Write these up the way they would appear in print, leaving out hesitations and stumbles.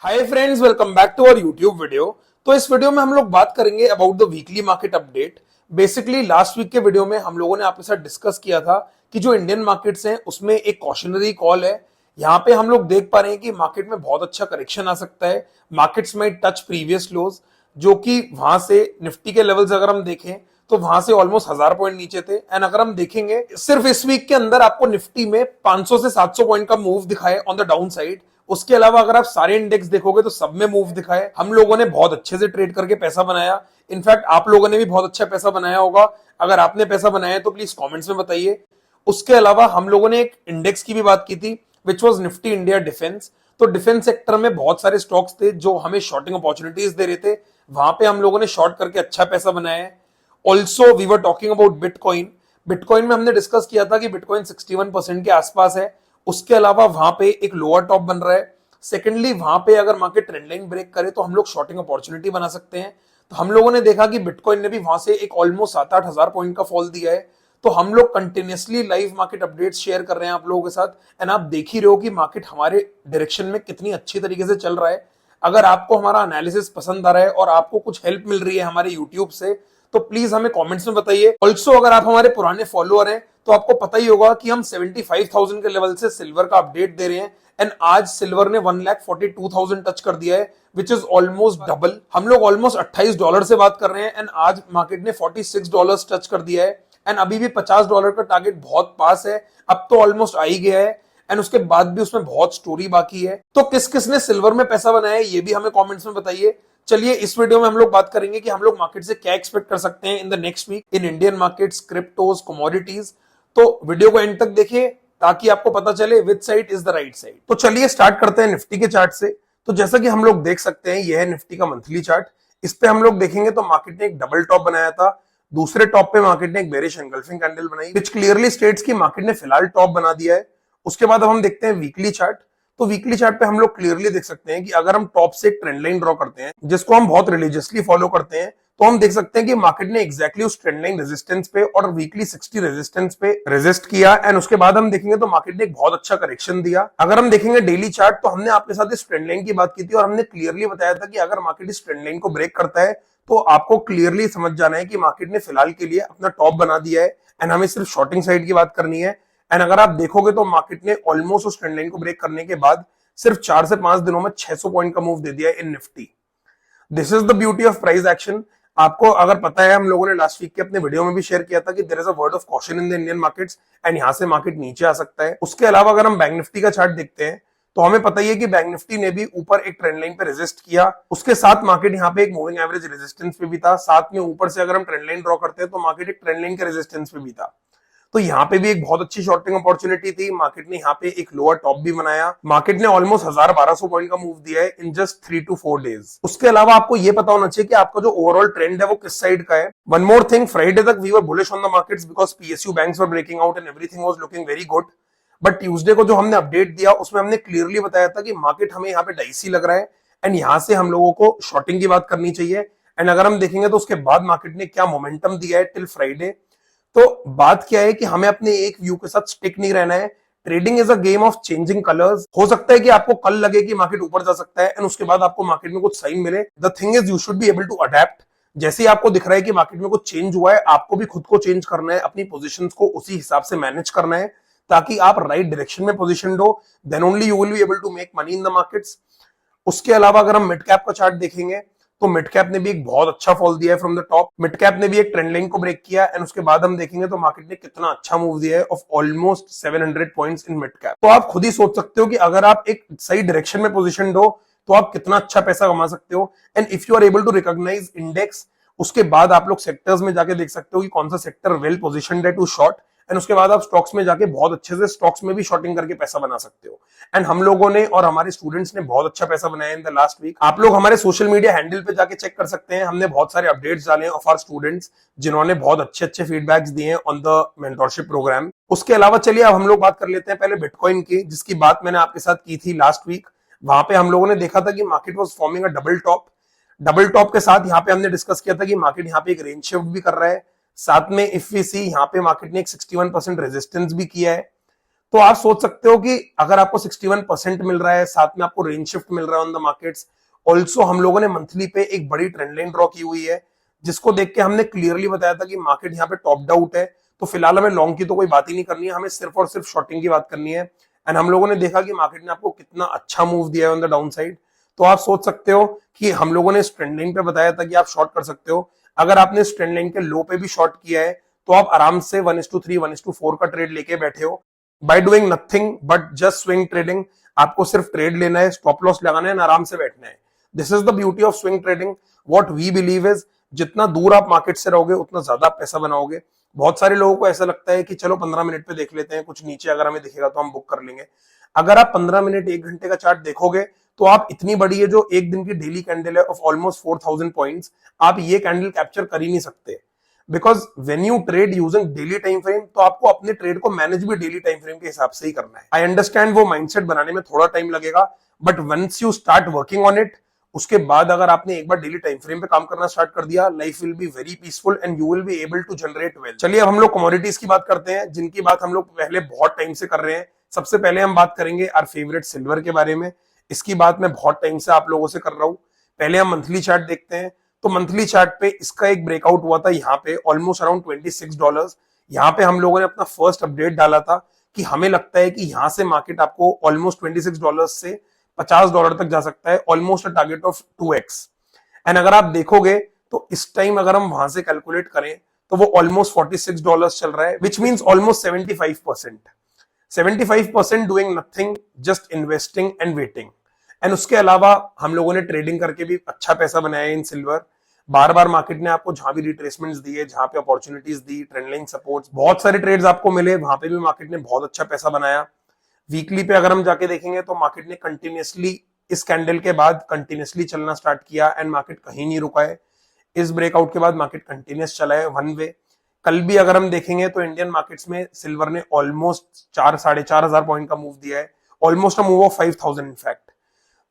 Hi friends, welcome back to our YouTube video. तो इस video में हम लोग बात करेंगे about the weekly market update. Basically last week के वीडियो में हम लोगों ने आपके साथ डिस्कस किया था कि जो इंडियन मार्केट्स हैं उसमें एक कॉशनरी कॉल है। यहाँ पे हम लोग देख पा रहे हैं कि मार्केट में बहुत अच्छा करेक्शन आ सकता है। मार्केट्स में टच प्रीवियस लोज, जो कि वहां से निफ्टी के लेवल्स अगर हम देखें तो वहां से ऑलमोस्ट 1000 पॉइंट नीचे थे। एंड अगर हम देखेंगे सिर्फ इस वीक के अंदर आपको निफ्टी में 500 से 700 पॉइंट का मूव दिखाए ऑन द डाउन साइड। उसके अलावा अगर आप सारे इंडेक्स देखोगे तो सब में मूव दिखाए। हम लोगों ने बहुत अच्छे से ट्रेड करके पैसा बनाया। इनफैक्ट आप लोगों ने भी बहुत अच्छा पैसा बनाया होगा। अगर आपने पैसा बनाया है तो प्लीज कमेंट्स में बताइए। उसके अलावा हम लोगों ने एक इंडेक्स की भी बात की थी which was Nifty India defence. तो डिफेंस सेक्टर में बहुत सारे स्टॉक्स थे जो हमें शॉर्टिंग अपॉर्चुनिटीज दे रहे थे। वहां पे हम लोगों ने शॉर्ट करके अच्छा पैसा बनाया है। Also we were talking about bitcoin. Bitcoin में हमने डिस्कस किया था कि बिटकॉइन 61% के आसपास है। उसके अलावा वहां पे एक लोअर टॉप बन रहा है। सेकेंडली वहां पे अगर मार्केट ट्रेंड लाइन ब्रेक करे तो हम लोग शॉर्टिंग अपॉर्चुनिटी बना सकते हैं। तो हम लोगों ने देखा कि बिटकॉइन ने भी वहां से एक ऑलमोस्ट 7-8 हजार पॉइंट का फॉल दिया है। तो हम लोग continuously live market updates share कर रहे हैं आप लोगों के साथ। एंड आप देख ही रहे हो कि मार्केट हमारे डायरेक्शन में कितनी अच्छी तरीके से चल रहा है। अगर आपको हमारा एनालिसिस पसंद आ रहा है और आपको कुछ हेल्प मिल रही है हमारे यूट्यूब से तो प्लीज हमें कमेंट्स में बताइए। ऑल्सो अगर आप हमारे पुराने फॉलोअर हैं तो आपको पता ही होगा कि हम 75,000 के लेवल से सिल्वर का अपडेट दे रहे हैं। एंड आज सिल्वर ने 1,42,000 टच कर दिया है विच इज ऑलमोस्ट डबल। हम लोग ऑलमोस्ट $28 से बात कर रहे हैं एंड आज मार्केट ने $46 टच कर दिया है। एंड अभी भी $50 का टारगेट बहुत पास है। अब तो ऑलमोस्ट आ ही गया है। एंड उसके बाद भी उसमें बहुत स्टोरी बाकी है। तो किस किस ने सिल्वर में पैसा बनाया है ये भी हमें कमेंट्स में बताइए। चलिए इस वीडियो में हम लोग बात करेंगे कि हम लोग मार्केट से क्या एक्सपेक्ट कर सकते हैं in the next week in Indian markets, cryptos, commodities. तो वीडियो को एंड तक देखिए ताकि आपको पता चले which side is the right side. तो चलिए स्टार्ट करते हैं निफ्टी के चार्ट से। तो जैसा कि हम लोग देख सकते हैं यह है निफ्टी का मंथली चार्ट। इस पे हम लोग देखेंगे तो मार्केट ने एक डबल टॉप बनाया था। दूसरे टॉप पे मार्केट ने एक बेरिश एंगल्फिंग कैंडल बनाई विच क्लियरली स्टेट्स की मार्केट ने फिलहाल टॉप बना दिया है। उसके बाद अब हम देखते हैं वीकली चार्ट। तो वीकली चार्ट पे हम लोग क्लियरली देख सकते हैं कि अगर हम टॉप से एक ट्रेंड लाइन ड्रॉ करते हैं जिसको हम बहुत रिलीजियसली फॉलो करते हैं तो हम देख सकते हैं कि मार्केट ने एग्जैक्टली उस ट्रेंड लाइन रेजिस्टेंस पे और वीकली 60 रेजिस्टेंस पे रेजिस्ट किया। एंड उसके बाद हम देखेंगे तो मार्केट ने एक बहुत अच्छा करेक्शन दिया। अगर हम देखेंगे डेली चार्ट तो हमने आपके साथ इस ट्रेंड लाइन की बात की थी और हमने क्लियरली बताया था कि अगर मार्केट इस ट्रेंड लाइन को ब्रेक करता है तो आपको क्लियरली समझ जाना है कि मार्केट ने फिलहाल के लिए अपना टॉप बना दिया है एंड हमें सिर्फ शॉर्टिंग साइड की बात करनी है। एंड अगर आप देखोगे तो मार्केट ने ऑलमोस्ट उस ट्रेंड लाइन को ब्रेक करने के बाद सिर्फ 4 से 5 दिनों में 600 पॉइंट का मूव दे दिया है in Nifty. This is the beauty of price action. आपको अगर पता है हम लोगों ने लास्ट वीक के अपने वीडियो में भी शेयर किया था कि there is a word of caution in the Indian markets and यहां से मार्केट नीचे आ सकता है। उसके अलावा अगर हम बैंक निफ्टी का चार्ट देखते हैं तो हमें पता ही है कि बैंक निफ्टी ने भी ऊपर एक ट्रेंड लाइन पे रेजिस्ट किया। उसके साथ मार्केट यहाँ पे एक मूविंग एवरेज रेजिस्टेंस पे भी था। साथ में ऊपर से अगर हम ट्रेंड लाइन ड्रॉ करते हैं तो मार्केट एक ट्रेंड लाइन के रेजिस्टेंस पे भी था। तो यहाँ पे भी एक बहुत अच्छी शॉर्टिंग अपॉर्चुनिटी थी। मार्केट ने यहाँ पे एक लोअर टॉप भी बनाया। मार्केट ने ऑलमोस्ट 1000-1200 पॉइंट का मूव दिया है इन जस्ट 3 to 4 डेज। उसके अलावा आपको ये पता होना चाहिए कि आपका जो ओवरऑल ट्रेंड है वो किस साइड का है। वन मोर थिंग, फ्राइडे तक we were bullish on the markets because PSU banks were breaking out and everything was looking very good. But Tuesday को जो हमने अपडेट दिया उसमें हमने क्लियरली बताया था कि मार्केट हमें यहाँ पे डाइसी लग रहा है एंड यहाँ से हम लोगों को शॉर्टिंग की बात करनी चाहिए। एंड अगर हम देखेंगे तो उसके बाद मार्केट ने क्या मोमेंटम दिया है टिल फ्राइडे। तो बात क्या है कि हमें अपने एक व्यू के साथ स्टिक नहीं रहना है। Trading is a game of changing colours. हो सकता है कि आपको कल लगे कि मार्केट ऊपर जा सकता है एंड उसके बाद आपको मार्केट में कुछ साइन मिले। The thing is you should be able to adapt. जैसे ही आपको दिख रहा है कि मार्केट में कुछ चेंज हुआ है आपको भी खुद को चेंज करना है, अपनी पोजीशंस को उसी हिसाब से मैनेज करना है ताकि आप राइट डायरेक्शन में पोजीशन हो। Then only you will be able to make money in the markets. उसके अलावा अगर हम मिड कैप का चार्ट देखेंगे तो मिड कैप ने भी एक बहुत अच्छा फॉल दिया है from the top. Mid cap ने भी एक ट्रेंड लाइन को ब्रेक किया एंड उसके बाद हम देखेंगे तो मार्केट ने कितना अच्छा मूव दिया है of almost 700 points in mid cap. तो आप खुद ही सोच सकते हो कि अगर आप एक सही डायरेक्शन में पोजीशन हो तो आप कितना अच्छा पैसा कमा सकते हो। And if you are able to recognise index उसके बाद आप लोग सेक्टर्स में जाके देख सकते हो कि कौन सा सेक्टर वेल पोजिशन है टू शॉर्ट। एंड उसके बाद आप स्टॉक्स में जाके बहुत अच्छे से स्टॉक्स में भी शॉर्टिंग करके पैसा बना सकते हो। एंड हम लोगों ने और हमारे स्टूडेंट्स ने बहुत अच्छा पैसा बनाया इन द लास्ट वीक। आप लोग हमारे सोशल मीडिया हैंडल पे जाके चेक कर सकते हैं। हमने बहुत सारे अपडेट्स डाले हैं ऑफ आवर स्टूडेंट्स जिन्होंने बहुत अच्छे अच्छे फीडबैक्स दिए हैं ऑन द मेंटरशिप प्रोग्राम। उसके अलावा चलिए अब हम लोग बात कर लेते हैं पहले बिटकॉइन की, जिसकी बात मैंने आपके साथ की थी लास्ट वीक। वहां पे हम लोगों ने देखा था कि market was forming a double top. Double top के साथ यहाँ पे हमने डिस्कस किया था कि मार्केट यहाँ पे एक रेंज शिफ्ट भी कर रहा है। साथ में इफ वी सी यहाँ पे मार्केट ने एक 61% रेजिस्टेंस भी किया है। तो आप सोच सकते हो कि अगर आपको 61% मिल रहा है, साथ में आपको रेंज शिफ्ट मिल रहा है ऑन द मार्केट्स, ऑल्सो हम लोगों ने मंथली पे एक बड़ी ट्रेंड लाइन ड्रॉ की हुई है, जिसको देख के हमने क्लियरली बताया था कि मार्केट यहाँ पे टॉप आउट है। तो फिलहाल हमें लॉन्ग की तो कोई बात ही नहीं करनी है, हमें सिर्फ और सिर्फ शॉर्टिंग की बात करनी है। एंड हम लोगों ने देखा कि मार्केट ने आपको कितना अच्छा मूव दिया है ऑन द डाउन साइड। तो आप सोच सकते हो कि हम लोगों ने इस ट्रेंड लाइन पे बताया था कि आप शॉर्ट कर सकते हो। अगर आपने इस ट्रेंड लाइन के लो पे भी शॉर्ट किया है तो आप आराम से 1:3 1:4 का ट्रेड लेके बैठे हो by doing nothing but just swing trading. आपको सिर्फ ट्रेड लेना है, स्टॉप लॉस लगाना है, आराम से बैठना है। This is the beauty of swing trading. What we believe is जितना दूर आप मार्केट से रहोगे उतना ज्यादा आप पैसा बनाओगे। बहुत सारे लोगों को ऐसा लगता है कि चलो 15 मिनट पे देख लेते हैं, कुछ नीचे अगर हमें दिखेगा तो हम बुक कर लेंगे। अगर आप 15 मिनट 1 घंटे का चार्ट देखोगे तो आप इतनी बड़ी है जो एक दिन की डेली कैंडल है ऑफ ऑलमोस्ट 4000 पॉइंट्स, आप ये कैंडल कैप्चर कर ही नहीं सकते। Because when you trade using daily time frame तो आपको अपने ट्रेड को मैनेज भी डेली टाइम फ्रेम के हिसाब से ही करना है। आई अंडरस्टैंड वो माइंडसेट बनाने में थोड़ा टाइम लगेगा, but once you start working on it, उसके बाद अगर आपने एक बार डेली टाइम फ्रेम पे काम करना स्टार्ट कर दिया, life will be very peaceful and you will be able to generate wealth. चलिए अब हम लोग कमोडिटीज की बात करते हैं, जिनकी बात हम लोग पहले बहुत टाइम से कर रहे हैं। सबसे पहले हम बात करेंगे आवर फेवरेट सिल्वर के बारे में। इसकी बात मैं बहुत टाइम से आप लोगों से कर रहा हूं। पहले हम मंथली चार्ट देखते हैं। तो मंथली चार्ट पे इसका एक ब्रेकआउट हुआ था यहाँ पे ऑलमोस्ट अराउंड $26। यहाँ पे हम लोगों ने अपना फर्स्ट अपडेट डाला था कि हमें लगता है कि यहाँ से मार्केट आपको ऑलमोस्ट $26 से $50 तक जा सकता है, almost a target of 2x। And अगर आप देखोगे तो इस टाइम अगर हम वहां से कैलकुलेट करें तो वो ऑलमोस्ट $46 चल रहा है, which means almost 75%। 75% doing nothing, just investing and waiting. And उसके अलावा हम लोगों ने ट्रेडिंग करके भी अच्छा पैसा बनाया इन सिल्वर। बार बार मार्केट ने आपको जहां भी रिट्रेसमेंट्स दिए, जहां पे अपॉर्चुनिटीज दी, ट्रेंड लाइन सपोर्ट्स, बहुत सारे ट्रेड्स आपको मिले, वहां पे भी मार्केट ने बहुत अच्छा पैसा बनाया। वीकली पे अगर हम जाके देखेंगे तो मार्केट ने कंटिन्यूसली इस कैंडल के बाद कंटिन्यूसली चलना स्टार्ट किया एंड मार्केट कहीं नहीं रुका है। इस ब्रेकआउट के बाद मार्केट कंटिन्यूस चला है वन वे। कल भी अगर हम देखेंगे तो इंडियन मार्केट्स में सिल्वर ने ऑलमोस्ट 4,500 पॉइंट का मूव दिया है, almost a move of 5000 in fact.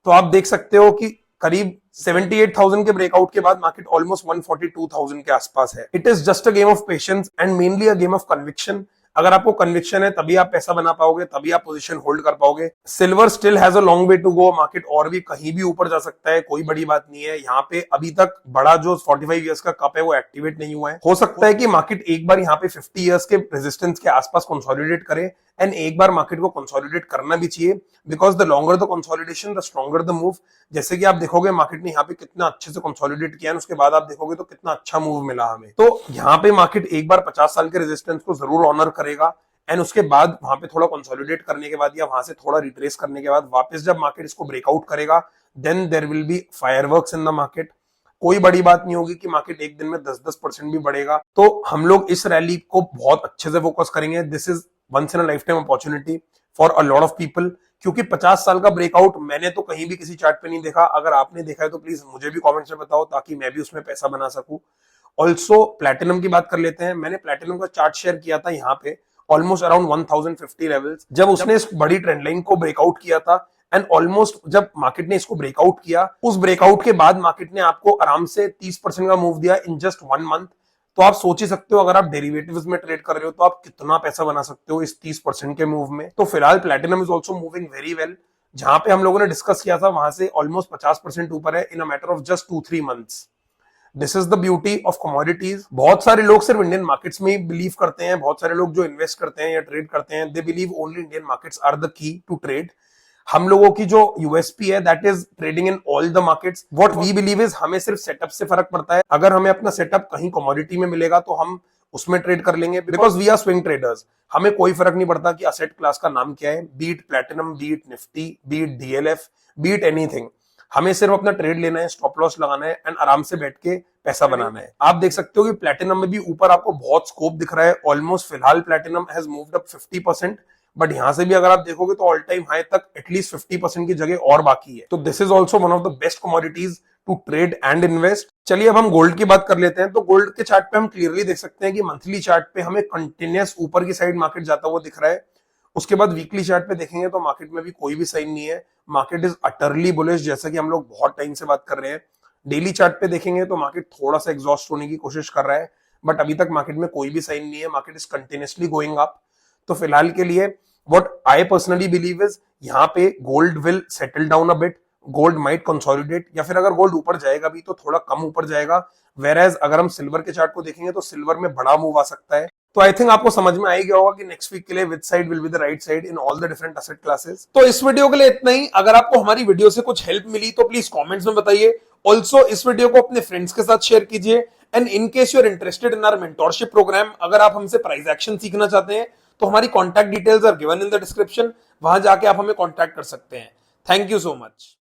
तो आप देख सकते हो कि करीब 78,000 के ब्रेकआउट के बाद मार्केट ऑलमोस्ट 142,000 के आसपास है। It is just a game of patience and mainly a game of conviction. अगर आपको कन्विक्शन है तभी आप पैसा बना पाओगे, तभी आप पोजीशन होल्ड कर पाओगे। Silver still has a long way to go, market और भी कहीं भी ऊपर जा सकता है, कोई बड़ी बात नहीं है। यहाँ पे अभी तक बड़ा जो 45 इयर्स का कप है वो एक्टिवेट नहीं हुआ है। हो सकता है कि मार्केट एक बार यहाँ पे 50 इयर्स के रेजिस्टेंस के आसपास कंसोलिडेट करे एंड एक बार मार्केट को कंसोलिडेट करना भी चाहिए, because the longer the consolidation the stronger the move. जैसे कि आप देखोगे मार्केट ने यहाँ पे कितना अच्छे से कंसोलिडेट किया है, उसके बाद आप देखोगे तो कितना अच्छा मूव मिला हमें। तो यहाँ पे मार्केट एक बार 50 साल के रेजिस्टेंस को जरूर ऑनर करेगा एंड उसके बाद वहां पे थोड़ा कंसोलिडेट करने के बाद या वहां से थोड़ा रिट्रेस करने के बाद वापस जब मार्केट इसको ब्रेकआउट करेगा, then there will be fireworks in the market. कोई बड़ी बात नहीं होगी कि मार्केट एक दिन में 10% भी बढ़ेगा। तो हम लोग इस रैली को बहुत अच्छे से फोकस करेंगे। This is once in a lifetime opportunity for a lot of people, क्योंकि 50 साल का ब्रेकआउट मैंने तो कहीं भी किसी चार्ट पे नहीं देखा। अगर आपने देखा है तो प्लीज मुझे भी कमेंट्स में बताओ ताकि मैं भी उसमें पैसा बना सकूं। ऑल्सो प्लैटिनम की बात कर लेते हैं। मैंने प्लैटिनम का चार्ट शेयर किया था यहाँ पे ऑलमोस्ट अराउंड 1050 लेवल्स, जब उसने इस बड़ी ट्रेंड लाइन को ब्रेकआउट किया था। एंड ऑलमोस्ट जब मार्केट ने इसको ब्रेकआउट किया, उस ब्रेकआउट के बाद मार्केट ने आपको आराम से 30% का मूव दिया इन जस्ट 1 मंथ। तो आप सोच ही सकते हो अगर आप डेरिवेटिव्स में ट्रेड कर रहे हो तो आप कितना पैसा बना सकते हो इस 30% के मूव में। तो फिलहाल platinum is also moving very well. जहां पे हम लोगों ने डिस्कस किया था वहां से ऑलमोस्ट 50% ऊपर है in a matter of just 2-3 months. This is the beauty of commodities. बहुत सारे लोग सिर्फ इंडियन मार्केट्स में ही बिलीव करते हैं। बहुत सारे लोग जो इन्वेस्ट करते हैं या ट्रेड करते हैं, they believe only Indian markets are the key to trade. हम लोगों की जो यूएसपी है that is trading in all the markets. What we believe is हमें सिर्फ सेटअप से फर्क पड़ता है। अगर हमें अपना सेटअप कहीं कमोडिटी में मिलेगा तो हम उसमें ट्रेड कर लेंगे, because we are swing traders. हमें कोई फर्क नहीं पड़ता कि असेट क्लास का नाम क्या है, beat platinum, beat Nifty, beat DLF, beat anything. हमें सिर्फ अपना ट्रेड लेना है, स्टॉप लॉस लगाना है एंड आराम से बैठ के पैसा बनाना है। आप देख सकते हो कि प्लैटिनम में भी ऊपर आपको बहुत स्कोप दिख रहा है। ऑलमोस्ट फिलहाल platinum has moved up 50%, but यहां से भी अगर आप देखोगे तो ऑल टाइम हाई तक एटलीस्ट 50% की जगह और बाकी है। तो this is also one of the best commodities to trade and invest. चलिए अब हम गोल्ड की बात कर लेते हैं। तो गोल्ड के चार्ट पे हम क्लियरली देख सकते हैं कि मंथली चार्ट पे हमें कंटिन्यूस ऊपर की साइड मार्केट जाता हुआ दिख रहा है। उसके बाद वीकली चार्ट पे देखेंगे तो मार्केट में भी कोई भी साइन नहीं है। मार्केट इज अटरली बुलिश, जैसा कि हम लोग बहुत टाइम से बात कर रहे हैं। डेली चार्ट पे देखेंगे तो मार्केट थोड़ा सा एग्जॉस्ट होने की कोशिश कर रहा है, बट अभी तक मार्केट में कोई भी साइन नहीं है। Market is continuously going up. तो फिलहाल के लिए what I personally believe is यहाँ पे gold will settle down a bit, gold might consolidate, या फिर अगर गोल्ड ऊपर जाएगा भी तो थोड़ा कम ऊपर जाएगा। वेर एज अगर हम सिल्वर के चार्ट को देखेंगे तो सिल्वर में बड़ा मूव आ सकता है। तो आई थिंक आपको समझ में आ ही गया होगा कि नेक्स्ट वीक के लिए which side will be the right side in all the different asset classes. तो इस वीडियो के लिए इतना ही। अगर आपको हमारी वीडियो से कुछ हेल्प मिली तो प्लीज कमेंट्स में बताइए। ऑल्सो इस वीडियो को अपने फ्रेंड्स के साथ शेयर कीजिए। And in case you are interested in our mentorship programme, अगर आप हमसे प्राइस एक्शन सीखना चाहते हैं तो हमारी contact details are given in the description, वहां जाके आप हमें कॉन्टैक्ट कर सकते हैं। Thank you so much.